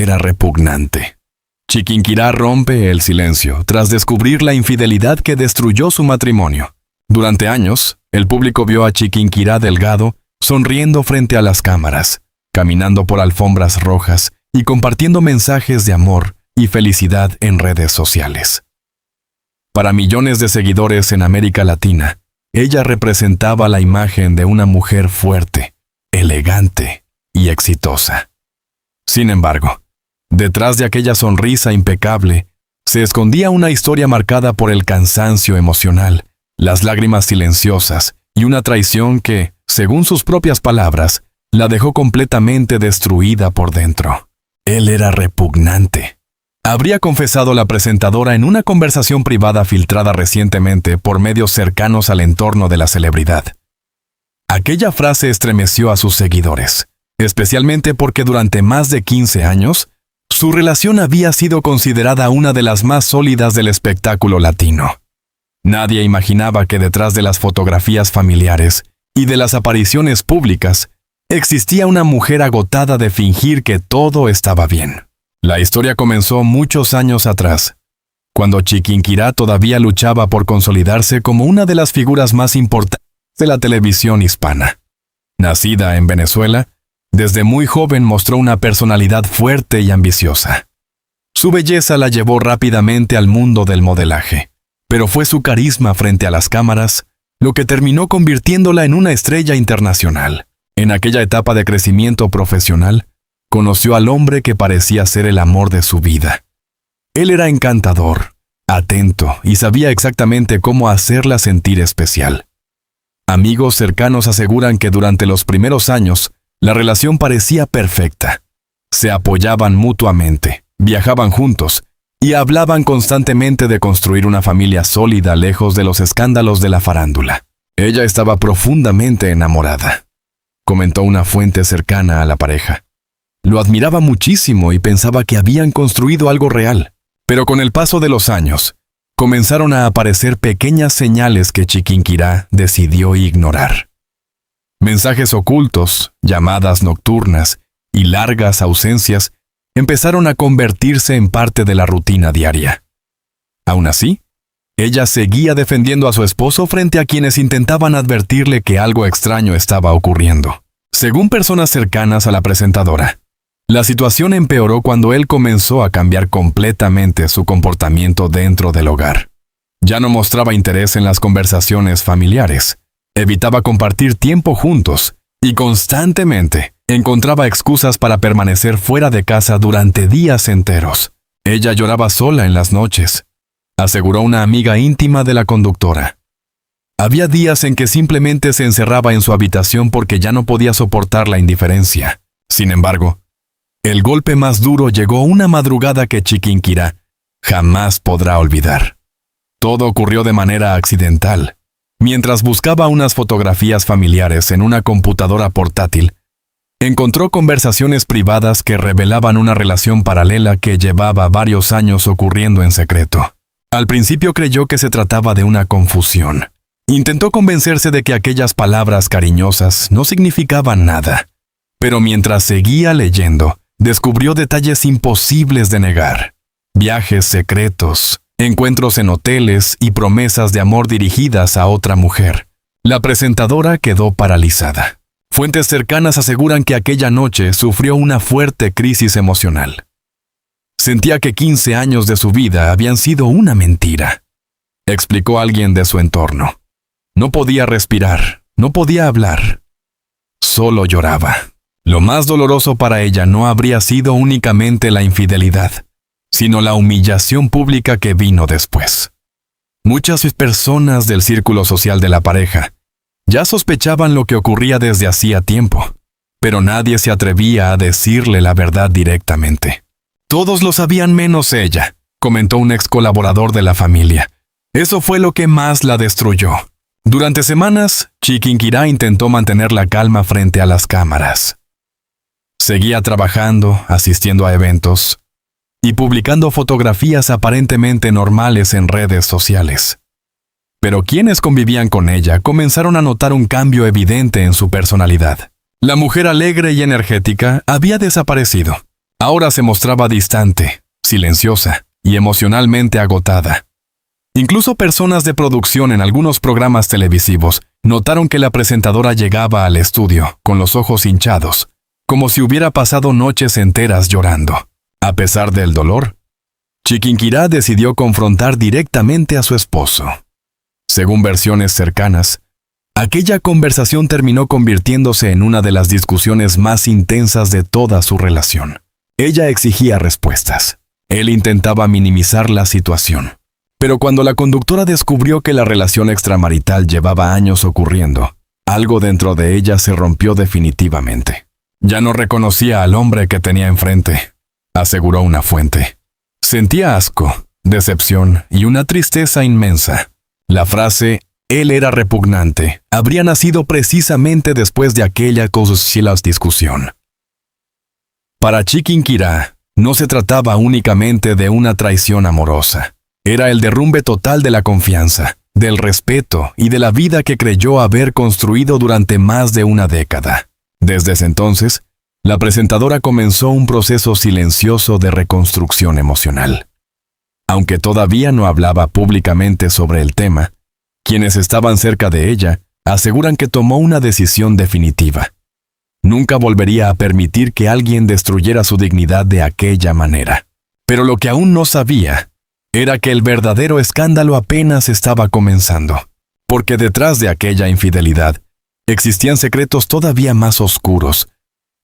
era repugnante. Chiquinquirá rompe el silencio tras descubrir la infidelidad que destruyó su matrimonio. Durante años, el público vio a Chiquinquirá Delgado sonriendo frente a las cámaras, caminando por alfombras rojas y compartiendo mensajes de amor y felicidad en redes sociales. Para millones de seguidores en América Latina, ella representaba la imagen de una mujer fuerte, elegante y exitosa. Sin embargo, detrás de aquella sonrisa impecable, se escondía una historia marcada por el cansancio emocional, las lágrimas silenciosas y una traición que, según sus propias palabras, la dejó completamente destruida por dentro. Él era repugnante. Habría confesado la presentadora en una conversación privada filtrada recientemente por medios cercanos al entorno de la celebridad. Aquella frase estremeció a sus seguidores, especialmente porque durante más de 15 años, su relación había sido considerada una de las más sólidas del espectáculo latino. Nadie imaginaba que detrás de las fotografías familiares y de las apariciones públicas, existía una mujer agotada de fingir que todo estaba bien. La historia comenzó muchos años atrás, cuando Chiquinquirá todavía luchaba por consolidarse como una de las figuras más importantes de la televisión hispana. Nacida en Venezuela, desde muy joven mostró una personalidad fuerte y ambiciosa. Su belleza la llevó rápidamente al mundo del modelaje, pero fue su carisma frente a las cámaras lo que terminó convirtiéndola en una estrella internacional. En aquella etapa de crecimiento profesional, conoció al hombre que parecía ser el amor de su vida. Él era encantador, atento y sabía exactamente cómo hacerla sentir especial. Amigos cercanos aseguran que durante los primeros años, la relación parecía perfecta. Se apoyaban mutuamente, viajaban juntos y hablaban constantemente de construir una familia sólida lejos de los escándalos de la farándula. Ella estaba profundamente enamorada, comentó una fuente cercana a la pareja. Lo admiraba muchísimo y pensaba que habían construido algo real. Pero con el paso de los años, comenzaron a aparecer pequeñas señales que Chiquinquirá decidió ignorar. Mensajes ocultos, llamadas nocturnas y largas ausencias empezaron a convertirse en parte de la rutina diaria. Aún así, ella seguía defendiendo a su esposo frente a quienes intentaban advertirle que algo extraño estaba ocurriendo. Según personas cercanas a la presentadora, la situación empeoró cuando él comenzó a cambiar completamente su comportamiento dentro del hogar. Ya no mostraba interés en las conversaciones familiares, evitaba compartir tiempo juntos y constantemente encontraba excusas para permanecer fuera de casa durante días enteros. Ella lloraba sola en las noches, aseguró una amiga íntima de la conductora. Había días en que simplemente se encerraba en su habitación porque ya no podía soportar la indiferencia. Sin embargo, el golpe más duro llegó una madrugada que Chiquinquirá jamás podrá olvidar. Todo ocurrió de manera accidental. Mientras buscaba unas fotografías familiares en una computadora portátil, encontró conversaciones privadas que revelaban una relación paralela que llevaba varios años ocurriendo en secreto. Al principio creyó que se trataba de una confusión. Intentó convencerse de que aquellas palabras cariñosas no significaban nada. Pero mientras seguía leyendo, descubrió detalles imposibles de negar. Viajes secretos, encuentros en hoteles y promesas de amor dirigidas a otra mujer. La presentadora quedó paralizada. Fuentes cercanas aseguran que aquella noche sufrió una fuerte crisis emocional. Sentía que 15 años de su vida habían sido una mentira, explicó alguien de su entorno. No podía respirar, no podía hablar. Solo lloraba. Lo más doloroso para ella no habría sido únicamente la infidelidad, sino la humillación pública que vino después. Muchas personas del círculo social de la pareja ya sospechaban lo que ocurría desde hacía tiempo, pero nadie se atrevía a decirle la verdad directamente. Todos lo sabían menos ella, comentó un ex colaborador de la familia. Eso fue lo que más la destruyó. Durante semanas, Chiquinquirá intentó mantener la calma frente a las cámaras. Seguía trabajando, asistiendo a eventos y publicando fotografías aparentemente normales en redes sociales. Pero quienes convivían con ella comenzaron a notar un cambio evidente en su personalidad. La mujer alegre y energética había desaparecido. Ahora se mostraba distante, silenciosa y emocionalmente agotada. Incluso personas de producción en algunos programas televisivos notaron que la presentadora llegaba al estudio con los ojos hinchados, como si hubiera pasado noches enteras llorando. A pesar del dolor, Chiquinquirá decidió confrontar directamente a su esposo. Según versiones cercanas, aquella conversación terminó convirtiéndose en una de las discusiones más intensas de toda su relación. Ella exigía respuestas. Él intentaba minimizar la situación. Pero cuando la conductora descubrió que la relación extramarital llevaba años ocurriendo, algo dentro de ella se rompió definitivamente. Ya no reconocía al hombre que tenía enfrente, aseguró una fuente. Sentía asco, decepción y una tristeza inmensa. La frase «él era repugnante» habría nacido precisamente después de aquella cosas discusión. Para Chiquinquirá, no se trataba únicamente de una traición amorosa. Era el derrumbe total de la confianza, del respeto y de la vida que creyó haber construido durante más de una década. Desde ese entonces, la presentadora comenzó un proceso silencioso de reconstrucción emocional. Aunque todavía no hablaba públicamente sobre el tema, quienes estaban cerca de ella aseguran que tomó una decisión definitiva. Nunca volvería a permitir que alguien destruyera su dignidad de aquella manera. Pero lo que aún no sabía era que el verdadero escándalo apenas estaba comenzando, porque detrás de aquella infidelidad existían secretos todavía más oscuros,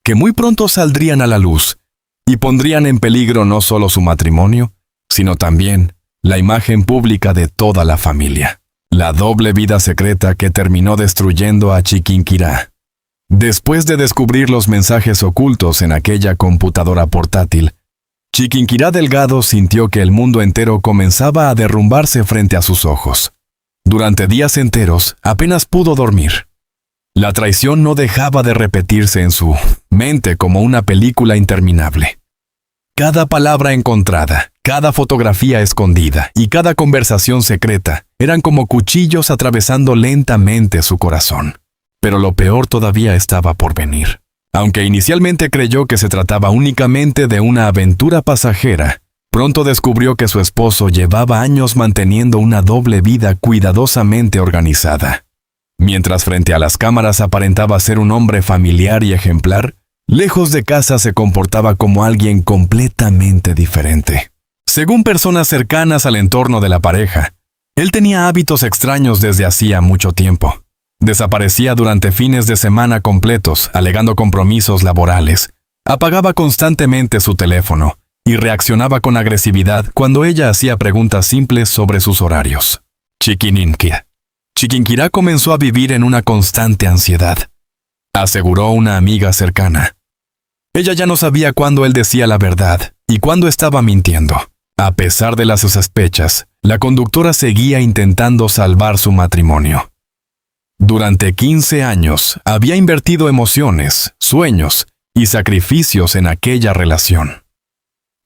que muy pronto saldrían a la luz y pondrían en peligro no solo su matrimonio, sino también la imagen pública de toda la familia. La doble vida secreta que terminó destruyendo a Chiquinquirá. Después de descubrir los mensajes ocultos en aquella computadora portátil, Chiquinquirá Delgado sintió que el mundo entero comenzaba a derrumbarse frente a sus ojos. Durante días enteros apenas pudo dormir. La traición no dejaba de repetirse en su mente como una película interminable. Cada palabra encontrada, cada fotografía escondida y cada conversación secreta eran como cuchillos atravesando lentamente su corazón. Pero lo peor todavía estaba por venir. Aunque inicialmente creyó que se trataba únicamente de una aventura pasajera, pronto descubrió que su esposo llevaba años manteniendo una doble vida cuidadosamente organizada. Mientras frente a las cámaras aparentaba ser un hombre familiar y ejemplar, lejos de casa se comportaba como alguien completamente diferente. Según personas cercanas al entorno de la pareja, él tenía hábitos extraños desde hacía mucho tiempo. Desaparecía durante fines de semana completos, alegando compromisos laborales. Apagaba constantemente su teléfono y reaccionaba con agresividad cuando ella hacía preguntas simples sobre sus horarios. Chiquinquirá comenzó a vivir en una constante ansiedad, aseguró una amiga cercana. Ella ya no sabía cuándo él decía la verdad y cuándo estaba mintiendo. A pesar de las sospechas, la conductora seguía intentando salvar su matrimonio. Durante 15 años había invertido emociones, sueños y sacrificios en aquella relación.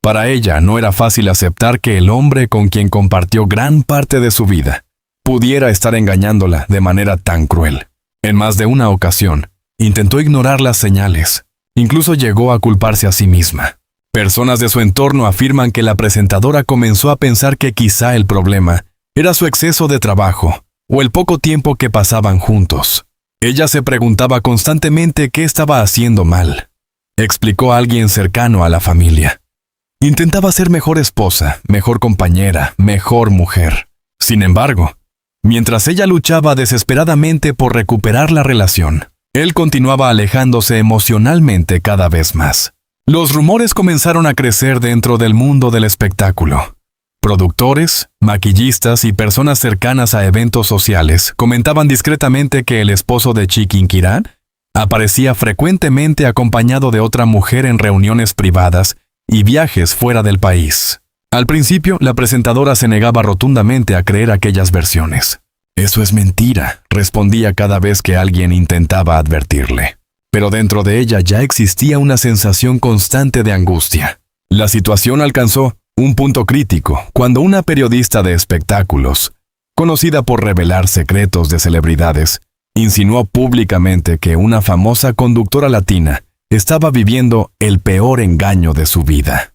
Para ella no era fácil aceptar que el hombre con quien compartió gran parte de su vida pudiera estar engañándola de manera tan cruel. En más de una ocasión, intentó ignorar las señales. Incluso llegó a culparse a sí misma. Personas de su entorno afirman que la presentadora comenzó a pensar que quizá el problema era su exceso de trabajo o el poco tiempo que pasaban juntos. Ella se preguntaba constantemente qué estaba haciendo mal. Explicó a alguien cercano a la familia. Intentaba ser mejor esposa, mejor compañera, mejor mujer. Sin embargo, mientras ella luchaba desesperadamente por recuperar la relación, él continuaba alejándose emocionalmente cada vez más. Los rumores comenzaron a crecer dentro del mundo del espectáculo. Productores, maquillistas y personas cercanas a eventos sociales comentaban discretamente que el esposo de Chiquinquirá aparecía frecuentemente acompañado de otra mujer en reuniones privadas y viajes fuera del país. Al principio, la presentadora se negaba rotundamente a creer aquellas versiones. «Eso es mentira», respondía cada vez que alguien intentaba advertirle. Pero dentro de ella ya existía una sensación constante de angustia. La situación alcanzó un punto crítico cuando una periodista de espectáculos, conocida por revelar secretos de celebridades, insinuó públicamente que una famosa conductora latina estaba viviendo el peor engaño de su vida.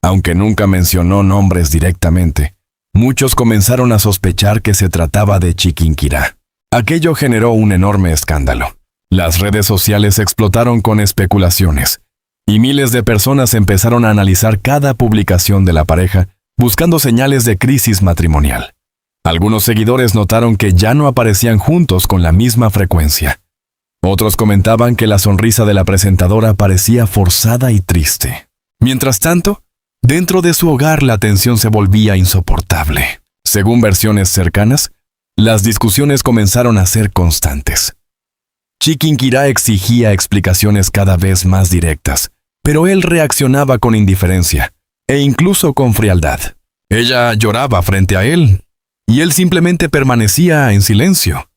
Aunque nunca mencionó nombres directamente, muchos comenzaron a sospechar que se trataba de Chiquinquirá. Aquello generó un enorme escándalo. Las redes sociales explotaron con especulaciones, y miles de personas empezaron a analizar cada publicación de la pareja, buscando señales de crisis matrimonial. Algunos seguidores notaron que ya no aparecían juntos con la misma frecuencia. Otros comentaban que la sonrisa de la presentadora parecía forzada y triste. Mientras tanto, dentro de su hogar la tensión se volvía insoportable. Según versiones cercanas, las discusiones comenzaron a ser constantes. Chiquinquirá exigía explicaciones cada vez más directas, pero él reaccionaba con indiferencia, e incluso con frialdad. Ella lloraba frente a él, y él simplemente permanecía en silencio,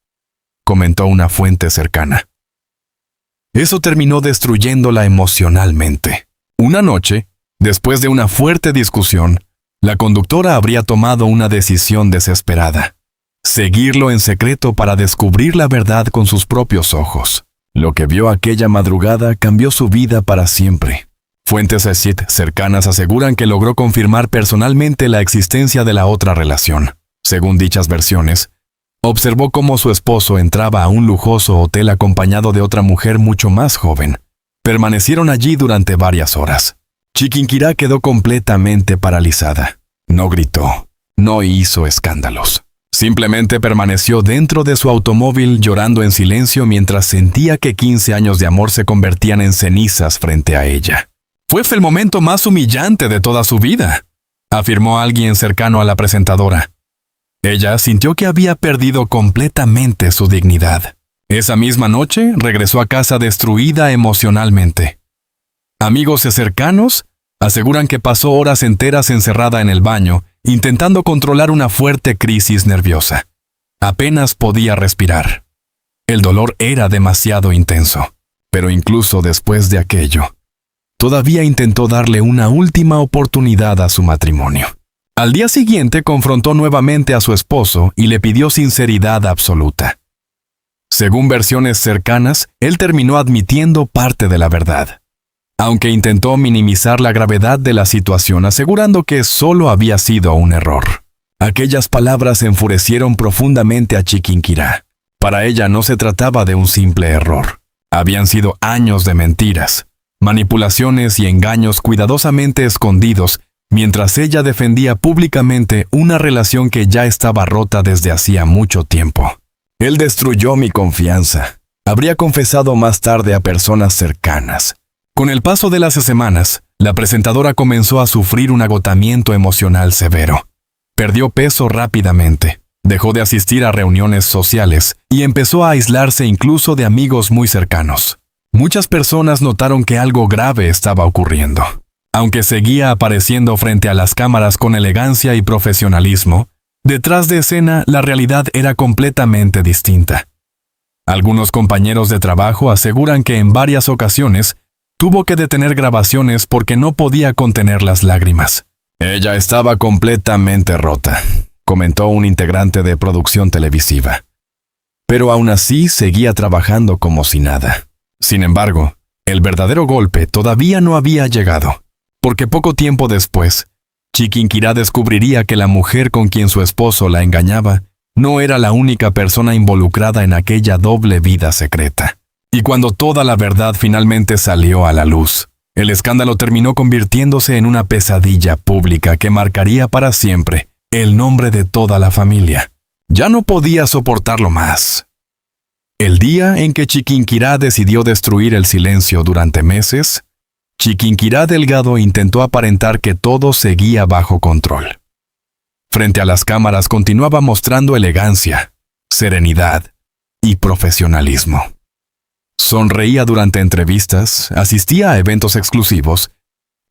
comentó una fuente cercana. Eso terminó destruyéndola emocionalmente. Una noche, después de una fuerte discusión, la conductora habría tomado una decisión desesperada: seguirlo en secreto para descubrir la verdad con sus propios ojos. Lo que vio aquella madrugada cambió su vida para siempre. Fuentes cercanas aseguran que logró confirmar personalmente la existencia de la otra relación. Según dichas versiones, observó cómo su esposo entraba a un lujoso hotel acompañado de otra mujer mucho más joven. Permanecieron allí durante varias horas. Chiquinquirá quedó completamente paralizada. No gritó, no hizo escándalos. Simplemente permaneció dentro de su automóvil llorando en silencio mientras sentía que 15 años de amor se convertían en cenizas frente a ella. Fue el momento más humillante de toda su vida, afirmó alguien cercano a la presentadora. Ella sintió que había perdido completamente su dignidad. Esa misma noche regresó a casa destruida emocionalmente. Amigos cercanos aseguran que pasó horas enteras encerrada en el baño, intentando controlar una fuerte crisis nerviosa. Apenas podía respirar. El dolor era demasiado intenso, pero incluso después de aquello, todavía intentó darle una última oportunidad a su matrimonio. Al día siguiente confrontó nuevamente a su esposo y le pidió sinceridad absoluta. Según versiones cercanas, él terminó admitiendo parte de la verdad, aunque intentó minimizar la gravedad de la situación asegurando que solo había sido un error. Aquellas palabras enfurecieron profundamente a Chiquinquirá. Para ella no se trataba de un simple error. Habían sido años de mentiras, manipulaciones y engaños cuidadosamente escondidos, mientras ella defendía públicamente una relación que ya estaba rota desde hacía mucho tiempo. Él destruyó mi confianza, habría confesado más tarde a personas cercanas. Con el paso de las semanas, la presentadora comenzó a sufrir un agotamiento emocional severo. Perdió peso rápidamente, dejó de asistir a reuniones sociales y empezó a aislarse incluso de amigos muy cercanos. Muchas personas notaron que algo grave estaba ocurriendo. Aunque seguía apareciendo frente a las cámaras con elegancia y profesionalismo, detrás de escena la realidad era completamente distinta. Algunos compañeros de trabajo aseguran que en varias ocasiones tuvo que detener grabaciones porque no podía contener las lágrimas. Ella estaba completamente rota, comentó un integrante de producción televisiva. Pero aún así seguía trabajando como si nada. Sin embargo, el verdadero golpe todavía no había llegado, porque poco tiempo después, Chiquinquirá descubriría que la mujer con quien su esposo la engañaba no era la única persona involucrada en aquella doble vida secreta. Y cuando toda la verdad finalmente salió a la luz, el escándalo terminó convirtiéndose en una pesadilla pública que marcaría para siempre el nombre de toda la familia. Ya no podía soportarlo más. El día en que Chiquinquirá decidió destruir el silencio durante meses, Chiquinquirá Delgado intentó aparentar que todo seguía bajo control. Frente a las cámaras continuaba mostrando elegancia, serenidad y profesionalismo. Sonreía durante entrevistas, asistía a eventos exclusivos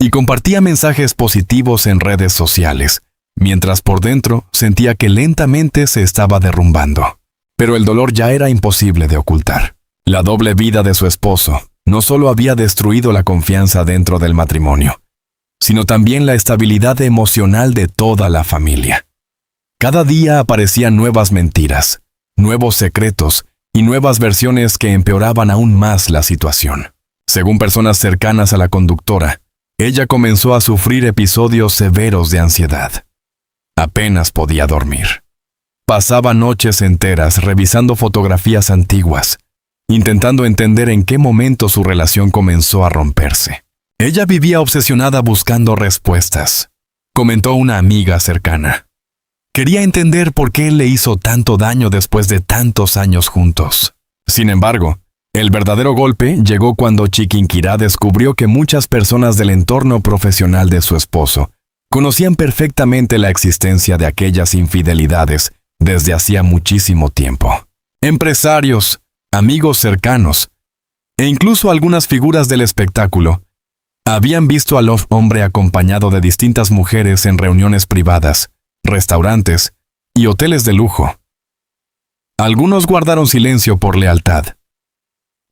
y compartía mensajes positivos en redes sociales, mientras por dentro sentía que lentamente se estaba derrumbando. Pero el dolor ya era imposible de ocultar. La doble vida de su esposo no solo había destruido la confianza dentro del matrimonio, sino también la estabilidad emocional de toda la familia. Cada día aparecían nuevas mentiras, nuevos secretos y nuevas versiones que empeoraban aún más la situación. Según personas cercanas a la conductora, ella comenzó a sufrir episodios severos de ansiedad. Apenas podía dormir. Pasaba noches enteras revisando fotografías antiguas, intentando entender en qué momento su relación comenzó a romperse. Ella vivía obsesionada buscando respuestas, comentó una amiga cercana. Quería entender por qué él le hizo tanto daño después de tantos años juntos. Sin embargo, el verdadero golpe llegó cuando Chiquinquirá descubrió que muchas personas del entorno profesional de su esposo conocían perfectamente la existencia de aquellas infidelidades desde hacía muchísimo tiempo. Empresarios, amigos cercanos e incluso algunas figuras del espectáculo habían visto al hombre acompañado de distintas mujeres en reuniones privadas, restaurantes y hoteles de lujo. Algunos guardaron silencio por lealtad.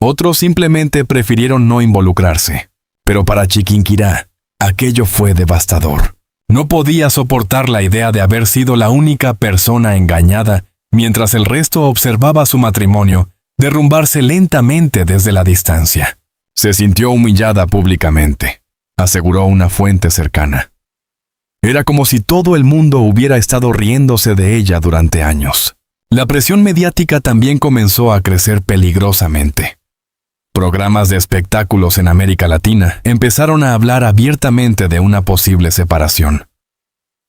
Otros simplemente prefirieron no involucrarse. Pero para Chiquinquirá, aquello fue devastador. No podía soportar la idea de haber sido la única persona engañada mientras el resto observaba su matrimonio derrumbarse lentamente desde la distancia. Se sintió humillada públicamente, aseguró una fuente cercana. Era como si todo el mundo hubiera estado riéndose de ella durante años. La presión mediática también comenzó a crecer peligrosamente. Programas de espectáculos en América Latina empezaron a hablar abiertamente de una posible separación.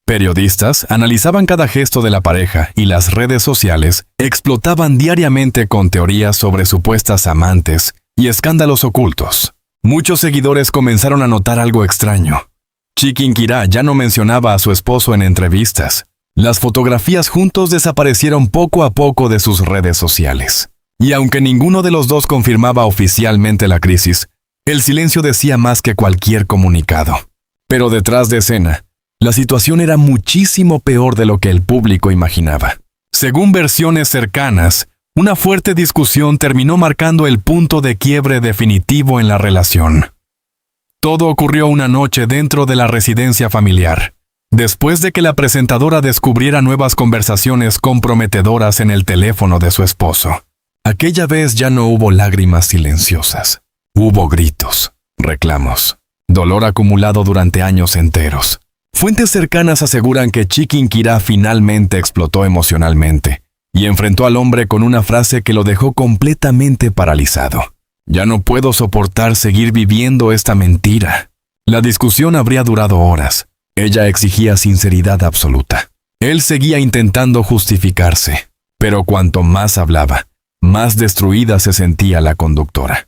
Periodistas analizaban cada gesto de la pareja y las redes sociales explotaban diariamente con teorías sobre supuestas amantes y escándalos ocultos. Muchos seguidores comenzaron a notar algo extraño. Chiquinquirá ya no mencionaba a su esposo en entrevistas. Las fotografías juntos desaparecieron poco a poco de sus redes sociales. Y aunque ninguno de los dos confirmaba oficialmente la crisis, el silencio decía más que cualquier comunicado. Pero detrás de escena, la situación era muchísimo peor de lo que el público imaginaba. Según versiones cercanas, una fuerte discusión terminó marcando el punto de quiebre definitivo en la relación. Todo ocurrió una noche dentro de la residencia familiar, después de que la presentadora descubriera nuevas conversaciones comprometedoras en el teléfono de su esposo. Aquella vez ya no hubo lágrimas silenciosas. Hubo gritos, reclamos, dolor acumulado durante años enteros. Fuentes cercanas aseguran que Chiquinquirá finalmente explotó emocionalmente y enfrentó al hombre con una frase que lo dejó completamente paralizado. Ya no puedo soportar seguir viviendo esta mentira. La discusión habría durado horas. Ella exigía sinceridad absoluta. Él seguía intentando justificarse, pero cuanto más hablaba, más destruida se sentía la conductora.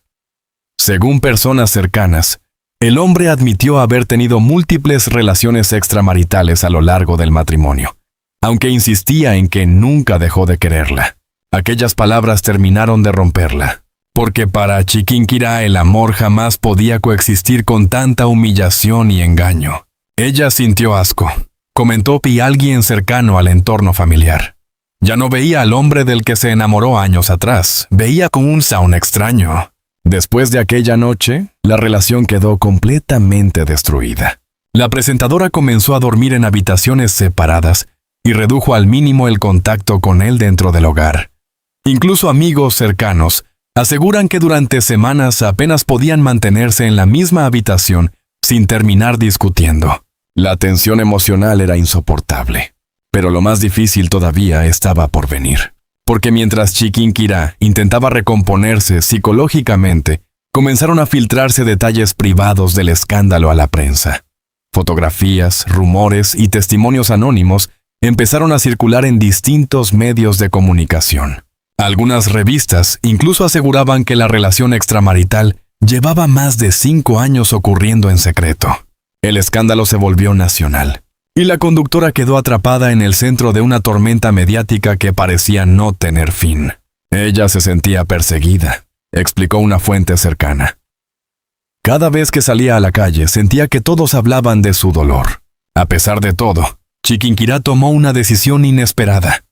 Según personas cercanas, el hombre admitió haber tenido múltiples relaciones extramaritales a lo largo del matrimonio, aunque insistía en que nunca dejó de quererla. Aquellas palabras terminaron de romperla, porque para Chiquinquirá el amor jamás podía coexistir con tanta humillación y engaño. Ella sintió asco, comentó alguien cercano al entorno familiar. Ya no veía al hombre del que se enamoró años atrás, veía como un extraño. Después de aquella noche, la relación quedó completamente destruida. La presentadora comenzó a dormir en habitaciones separadas y redujo al mínimo el contacto con él dentro del hogar. Incluso amigos cercanos aseguran que durante semanas apenas podían mantenerse en la misma habitación sin terminar discutiendo. La tensión emocional era insoportable. Pero lo más difícil todavía estaba por venir. Porque mientras Chiquinquirá intentaba recomponerse psicológicamente, comenzaron a filtrarse detalles privados del escándalo a la prensa. Fotografías, rumores y testimonios anónimos empezaron a circular en distintos medios de comunicación. Algunas revistas incluso aseguraban que la relación extramarital llevaba más de 5 años ocurriendo en secreto. El escándalo se volvió nacional. Y la conductora quedó atrapada en el centro de una tormenta mediática que parecía no tener fin. Ella se sentía perseguida, explicó una fuente cercana. Cada vez que salía a la calle sentía que todos hablaban de su dolor. A pesar de todo, Chiquinquirá tomó una decisión inesperada: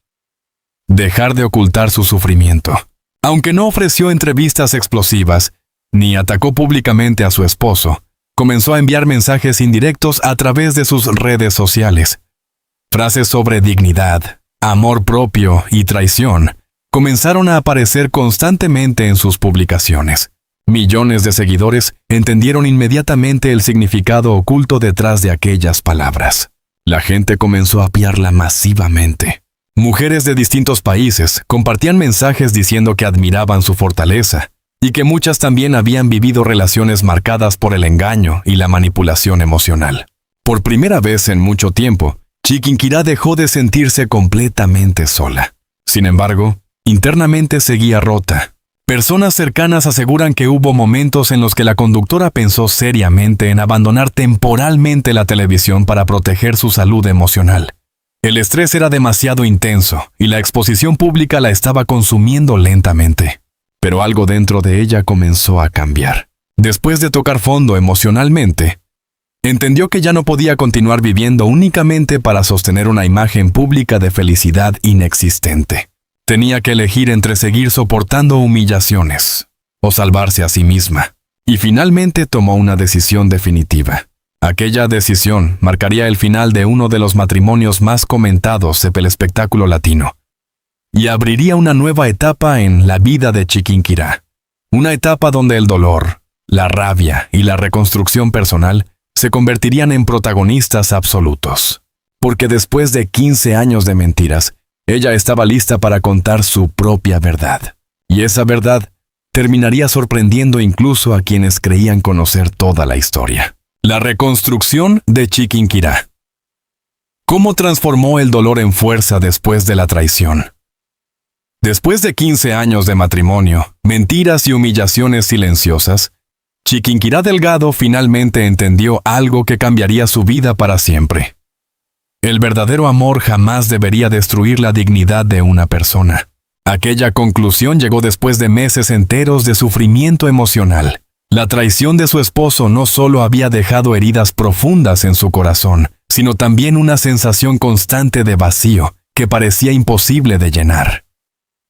dejar de ocultar su sufrimiento. Aunque no ofreció entrevistas explosivas, ni atacó públicamente a su esposo, comenzó a enviar mensajes indirectos a través de sus redes sociales. Frases sobre dignidad, amor propio y traición comenzaron a aparecer constantemente en sus publicaciones. Millones de seguidores entendieron inmediatamente el significado oculto detrás de aquellas palabras. La gente comenzó a apiarla masivamente. Mujeres de distintos países compartían mensajes diciendo que admiraban su fortaleza y que muchas también habían vivido relaciones marcadas por el engaño y la manipulación emocional. Por primera vez en mucho tiempo, Chiquinquirá dejó de sentirse completamente sola. Sin embargo, internamente seguía rota. Personas cercanas aseguran que hubo momentos en los que la conductora pensó seriamente en abandonar temporalmente la televisión para proteger su salud emocional. El estrés era demasiado intenso y la exposición pública la estaba consumiendo lentamente. Pero algo dentro de ella comenzó a cambiar. Después de tocar fondo emocionalmente, entendió que ya no podía continuar viviendo únicamente para sostener una imagen pública de felicidad inexistente. Tenía que elegir entre seguir soportando humillaciones o salvarse a sí misma. Y finalmente tomó una decisión definitiva. Aquella decisión marcaría el final de uno de los matrimonios más comentados del espectáculo latino. Y abriría una nueva etapa en la vida de Chiquinquirá. Una etapa donde el dolor, la rabia y la reconstrucción personal se convertirían en protagonistas absolutos. Porque después de 15 años de mentiras, ella estaba lista para contar su propia verdad. Y esa verdad terminaría sorprendiendo incluso a quienes creían conocer toda la historia. La reconstrucción de Chiquinquirá. ¿Cómo transformó el dolor en fuerza después de la traición? Después de 15 años de matrimonio, mentiras y humillaciones silenciosas, Chiquinquirá Delgado finalmente entendió algo que cambiaría su vida para siempre. El verdadero amor jamás debería destruir la dignidad de una persona. Aquella conclusión llegó después de meses enteros de sufrimiento emocional. La traición de su esposo no solo había dejado heridas profundas en su corazón, sino también una sensación constante de vacío que parecía imposible de llenar.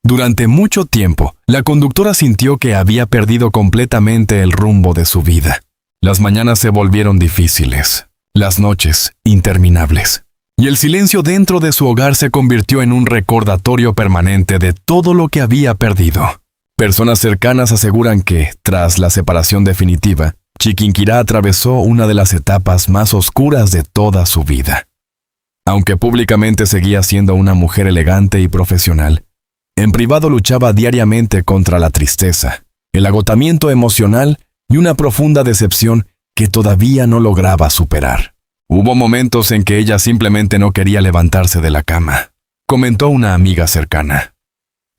Durante mucho tiempo, la conductora sintió que había perdido completamente el rumbo de su vida. Las mañanas se volvieron difíciles, las noches interminables. Y el silencio dentro de su hogar se convirtió en un recordatorio permanente de todo lo que había perdido. Personas cercanas aseguran que, tras la separación definitiva, Chiquinquirá atravesó una de las etapas más oscuras de toda su vida. Aunque públicamente seguía siendo una mujer elegante y profesional, en privado luchaba diariamente contra la tristeza, el agotamiento emocional y una profunda decepción que todavía no lograba superar. Hubo momentos en que ella simplemente no quería levantarse de la cama, comentó una amiga cercana.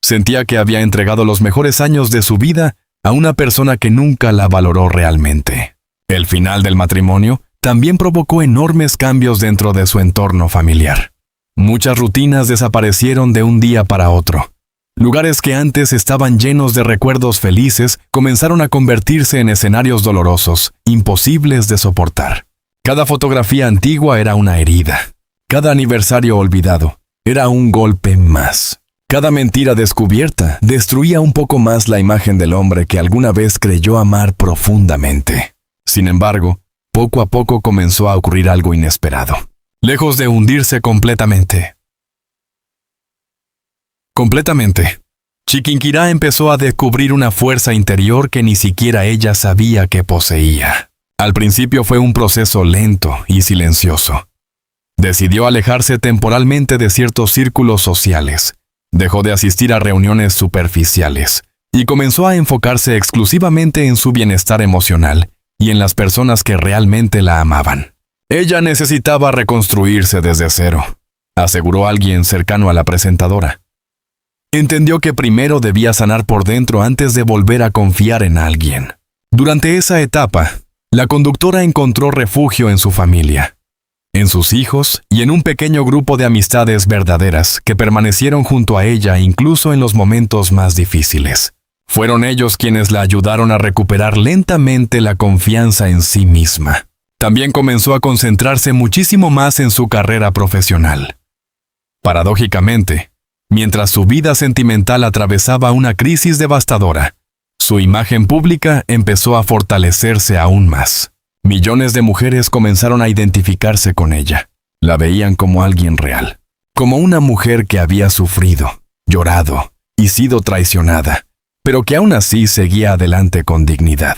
Sentía que había entregado los mejores años de su vida a una persona que nunca la valoró realmente. El final del matrimonio también provocó enormes cambios dentro de su entorno familiar. Muchas rutinas desaparecieron de un día para otro. Lugares que antes estaban llenos de recuerdos felices comenzaron a convertirse en escenarios dolorosos, imposibles de soportar. Cada fotografía antigua era una herida. Cada aniversario olvidado era un golpe más. Cada mentira descubierta destruía un poco más la imagen del hombre que alguna vez creyó amar profundamente. Sin embargo, poco a poco comenzó a ocurrir algo inesperado. Lejos de hundirse completamente, Chiquinquirá empezó a descubrir una fuerza interior que ni siquiera ella sabía que poseía. Al principio fue un proceso lento y silencioso. Decidió alejarse temporalmente de ciertos círculos sociales, dejó de asistir a reuniones superficiales y comenzó a enfocarse exclusivamente en su bienestar emocional y en las personas que realmente la amaban. Ella necesitaba reconstruirse desde cero, aseguró alguien cercano a la presentadora. Entendió que primero debía sanar por dentro antes de volver a confiar en alguien. Durante esa etapa, la conductora encontró refugio en su familia, en sus hijos y en un pequeño grupo de amistades verdaderas que permanecieron junto a ella incluso en los momentos más difíciles. Fueron ellos quienes la ayudaron a recuperar lentamente la confianza en sí misma. También comenzó a concentrarse muchísimo más en su carrera profesional. Paradójicamente, mientras su vida sentimental atravesaba una crisis devastadora, su imagen pública empezó a fortalecerse aún más. Millones de mujeres comenzaron a identificarse con ella. La veían como alguien real, como una mujer que había sufrido, llorado y sido traicionada, pero que aún así seguía adelante con dignidad.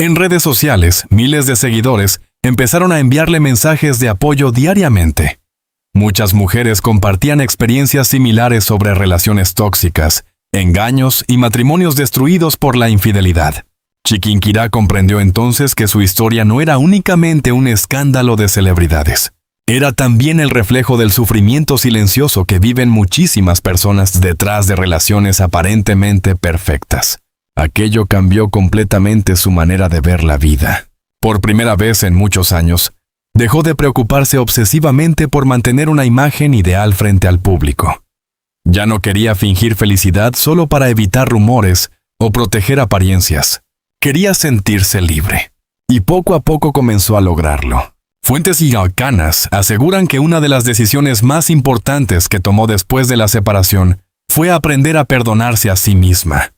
En redes sociales, miles de seguidores empezaron a enviarle mensajes de apoyo diariamente. Muchas mujeres compartían experiencias similares sobre relaciones tóxicas, engaños y matrimonios destruidos por la infidelidad. Chiquinquirá comprendió entonces que su historia no era únicamente un escándalo de celebridades. Era también el reflejo del sufrimiento silencioso que viven muchísimas personas detrás de relaciones aparentemente perfectas. Aquello cambió completamente su manera de ver la vida. Por primera vez en muchos años, dejó de preocuparse obsesivamente por mantener una imagen ideal frente al público. Ya no quería fingir felicidad solo para evitar rumores o proteger apariencias. Quería sentirse libre. Y poco a poco comenzó a lograrlo. Fuentes cercanas aseguran que una de las decisiones más importantes que tomó después de la separación fue aprender a perdonarse a sí misma.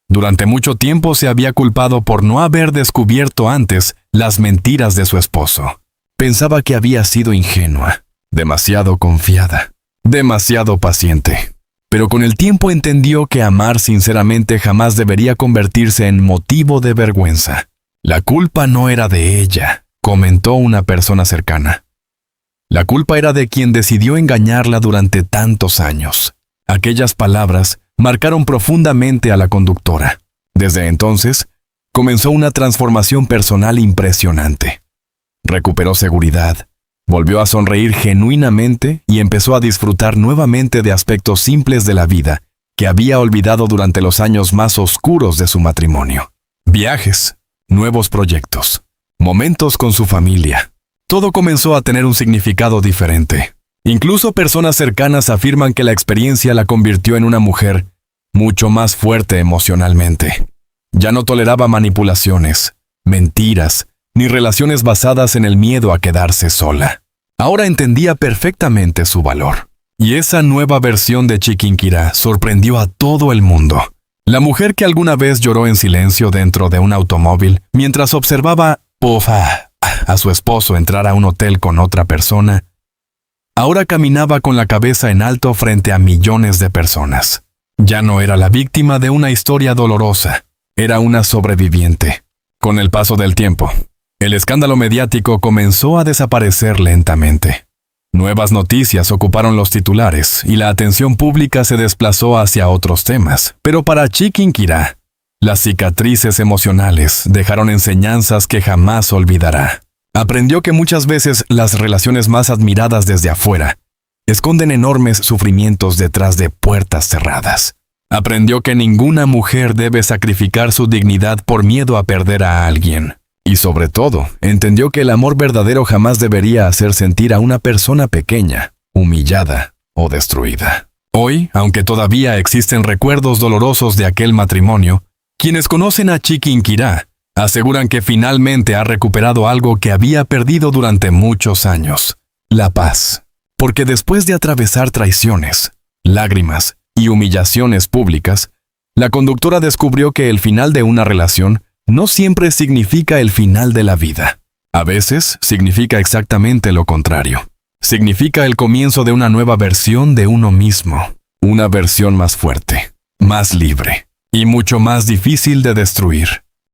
Durante mucho tiempo se había culpado por no haber descubierto antes las mentiras de su esposo. Pensaba que había sido ingenua, demasiado confiada, demasiado paciente. Pero con el tiempo entendió que amar sinceramente jamás debería convertirse en motivo de vergüenza. La culpa no era de ella, comentó una persona cercana. La culpa era de quien decidió engañarla durante tantos años. Aquellas palabras marcaron profundamente a la conductora. Desde entonces, comenzó una transformación personal impresionante. Recuperó seguridad, volvió a sonreír genuinamente y empezó a disfrutar nuevamente de aspectos simples de la vida que había olvidado durante los años más oscuros de su matrimonio. Viajes, nuevos proyectos, momentos con su familia. Todo comenzó a tener un significado diferente. Incluso personas cercanas afirman que la experiencia la convirtió en una mujer mucho más fuerte emocionalmente. Ya no toleraba manipulaciones, mentiras, ni relaciones basadas en el miedo a quedarse sola. Ahora entendía perfectamente su valor. Y esa nueva versión de Chiquinquirá sorprendió a todo el mundo. La mujer que alguna vez lloró en silencio dentro de un automóvil mientras observaba a su esposo entrar a un hotel con otra persona, ahora caminaba con la cabeza en alto frente a millones de personas. Ya no era la víctima de una historia dolorosa, era una sobreviviente. Con el paso del tiempo, el escándalo mediático comenzó a desaparecer lentamente. Nuevas noticias ocuparon los titulares y la atención pública se desplazó hacia otros temas. Pero para Chiquinquirá, las cicatrices emocionales dejaron enseñanzas que jamás olvidará. Aprendió que muchas veces las relaciones más admiradas desde afuera esconden enormes sufrimientos detrás de puertas cerradas. Aprendió que ninguna mujer debe sacrificar su dignidad por miedo a perder a alguien. Y sobre todo, entendió que el amor verdadero jamás debería hacer sentir a una persona pequeña, humillada o destruida. Hoy, aunque todavía existen recuerdos dolorosos de aquel matrimonio, quienes conocen a Chiquinquirá aseguran que finalmente ha recuperado algo que había perdido durante muchos años: la paz. Porque después de atravesar traiciones, lágrimas y humillaciones públicas, la conductora descubrió que el final de una relación no siempre significa el final de la vida. A veces significa exactamente lo contrario. Significa el comienzo de una nueva versión de uno mismo. Una versión más fuerte, más libre y mucho más difícil de destruir.